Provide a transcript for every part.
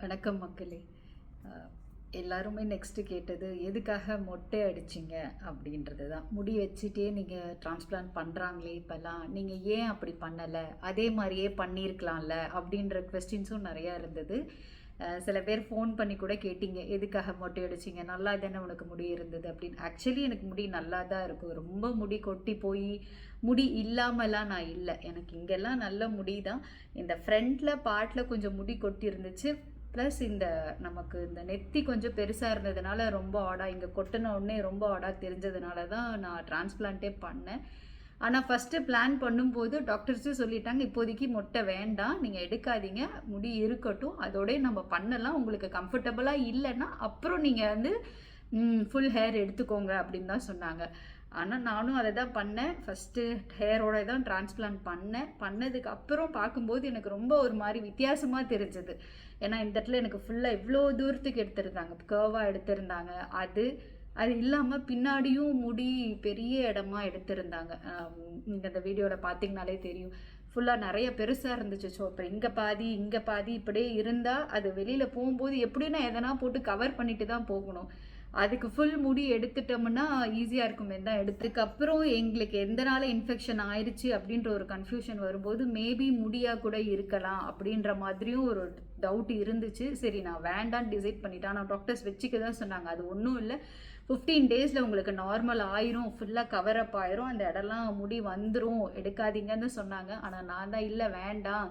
வணக்கம் மக்களே. எல்லாருமே நெக்ஸ்ட்டு கேட்டது எதுக்காக மொட்டை அடிச்சிங்க அப்படின்றது தான். முடி வச்சுட்டே நீங்கள் டிரான்ஸ்பிளான்ட் பண்ணுறாங்களே இப்போல்லாம், நீங்கள் ஏன் அப்படி பண்ணலை, அதே மாதிரியே பண்ணியிருக்கலாம்ல அப்படின்ற கொஸ்டின்ஸும் நிறையா இருந்தது. சில பேர் ஃபோன் பண்ணி கூட கேட்டிங்க, எதுக்காக மொட்டை அடிச்சிங்க, நல்லா தானே உனக்கு முடி இருந்தது அப்படின்னு. ஆக்சுவலி எனக்கு முடி நல்லா தான் இருக்கும். ரொம்ப முடி கொட்டி போய் முடி இல்லாமலாம் நான் இல்லை. எனக்கு இங்கெல்லாம் நல்ல முடி தான். இந்த ஃப்ரண்ட்டில் பார்ட்டில் கொஞ்சம் முடி கொட்டி இருந்துச்சு. ப்ளஸ் நமக்கு இந்த நெத்தி கொஞ்சம் பெருசாக இருந்ததுனால ரொம்ப ஆடாக இங்கே கொட்டின உடனே ரொம்ப ஆடாக தெரிஞ்சதுனால தான் நான் டிரான்ஸ்பிளான்ட்டே பண்ணேன். ஆனால் ஃபஸ்ட்டு பிளான் பண்ணும்போது டாக்டர்ஸும் சொல்லிட்டாங்க, இப்போதைக்கு மொட்டை வேண்டாம், நீங்கள் எடுக்காதீங்க, முடி இருக்கட்டும், அதோடய நம்ம பண்ணலாம். உங்களுக்கு கம்ஃபர்டபுளாக இல்லைன்னா அப்புறம் நீங்கள் ஃபுல் ஹேர் எடுத்துக்கோங்க அப்படின்னு தான் சொன்னாங்க. ஆனால் நானும் அதை தான் பண்ணேன். ஃபஸ்ட்டு ஹேரோட தான் டிரான்ஸ்பிளான்ட் பண்ணதுக்கு அப்புறம் பார்க்கும்போது எனக்கு ரொம்ப ஒரு மாதிரி வித்தியாசமாக தெரிஞ்சது. ஏன்னா இந்த இடத்துல எனக்கு ஃபுல்லாக இவ்வளோ தூரத்துக்கு எடுத்திருந்தாங்க, கர்வாக எடுத்திருந்தாங்க. அது இல்லாமல் பின்னாடியும் முடி பெரிய இடமா எடுத்திருந்தாங்க. நீங்கள் அந்த வீடியோவில் பார்த்தீங்கனாலே தெரியும், ஃபுல்லாக நிறைய பெருசாக இருந்துச்சு. ஸோ இப்போ இங்கே பாதி இப்படியே இருந்தால் அது வெளியில் போகும்போது எப்படின்னா எதனா போட்டு கவர் பண்ணிட்டு தான் போகணும். அதுக்கு ஃபுல் முடி எடுத்துட்டோம்னா ஈஸியாக இருக்குமே தான் எடுத்ததுக்கப்புறம் எங்களுக்கு எந்தனால இன்ஃபெக்ஷன் ஆயிடுச்சு அப்படின்ற ஒரு கன்ஃபியூஷன் வரும்போது மேபி முடியாக கூட இருக்கலாம் அப்படின்ற மாதிரியும் ஒரு டவுட் இருந்துச்சு. சரி, நான் வேண்டான்னு டிசைட் பண்ணிட்டேன். ஆனால் டாக்டர்ஸ் வச்சுக்க தான் சொன்னாங்க. அது ஒன்றும் இல்லை, 15 டேஸில் உங்களுக்கு நார்மல் ஆயிரும், ஃபுல்லாக கவர் அப் ஆயிரும், அந்த இடம்லாம் முடி வந்துடும், எடுக்காதீங்கன்னு சொன்னாங்க. ஆனால் நான் தான் இல்லை, வேண்டாம்,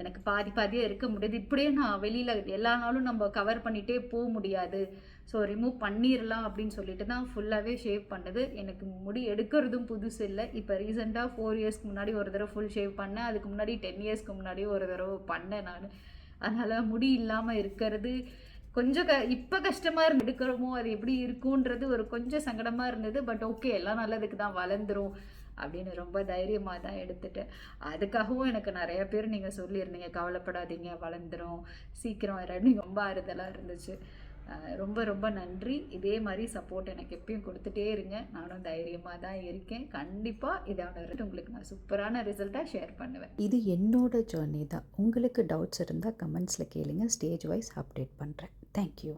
எனக்கு பாதியாக இருக்க முடியாது, இப்படியே நான் வெளியில் எல்லா நாளும் நம்ம கவர் பண்ணிகிட்டே போக முடியாது, ஸோ ரிமூவ் பண்ணிடலாம் அப்படின்னு சொல்லிட்டு தான் ஃபுல்லாகவே ஷேவ் பண்ணது. எனக்கு முடி எடுக்கிறதும் புதுசு இல்லை. இப்போ ரீசெண்டாக 4 இயர்ஸ்க்கு முன்னாடி ஒரு தடவை ஃபுல் ஷேவ் பண்ணேன். அதுக்கு முன்னாடி 10 இயர்ஸ்க்கு முன்னாடியும் ஒரு தடவை பண்ணேன் நான். அதனால் முடி இல்லாமல் இருக்கிறது கொஞ்சம் இப்போ கஷ்டமாக எடுக்கிறோமோ அது எப்படி இருக்குன்றது ஒரு கொஞ்சம் சங்கடமாக இருந்தது. பட் ஓகே, எல்லாம் நல்லதுக்கு தான், வளர்ந்துரும் அப்படின்னு ரொம்ப தைரியமாக தான் எடுத்துட்டேன். அதுக்காகவும் எனக்கு நிறைய பேர் நீங்கள் சொல்லியிருந்தீங்க, கவலைப்படாதீங்க, வளர்ந்துரும், சீக்கிரம் அப்படின்னு ரொம்ப ஆறுதலாக இருந்துச்சு. ரொம்ப ரொம்ப நன்றி. இதே மாதிரி சப்போர்ட் எனக்கு எப்பயும் கொடுத்துட்டே இருங்க. நானும் தைரியமாக தான் இருக்கேன். கண்டிப்பாக இதான உங்களுக்கு நான் சூப்பரான ரிசல்ட்டாக ஷேர் பண்ணுவேன். இது என்னோட ஜேர்னி தான். உங்களுக்கு டவுட்ஸ் இருந்தால் கமெண்ட்ஸில் கேளுங்க. ஸ்டேஜ் வைஸ் அப்டேட் பண்ணுறேன். தேங்க்யூ.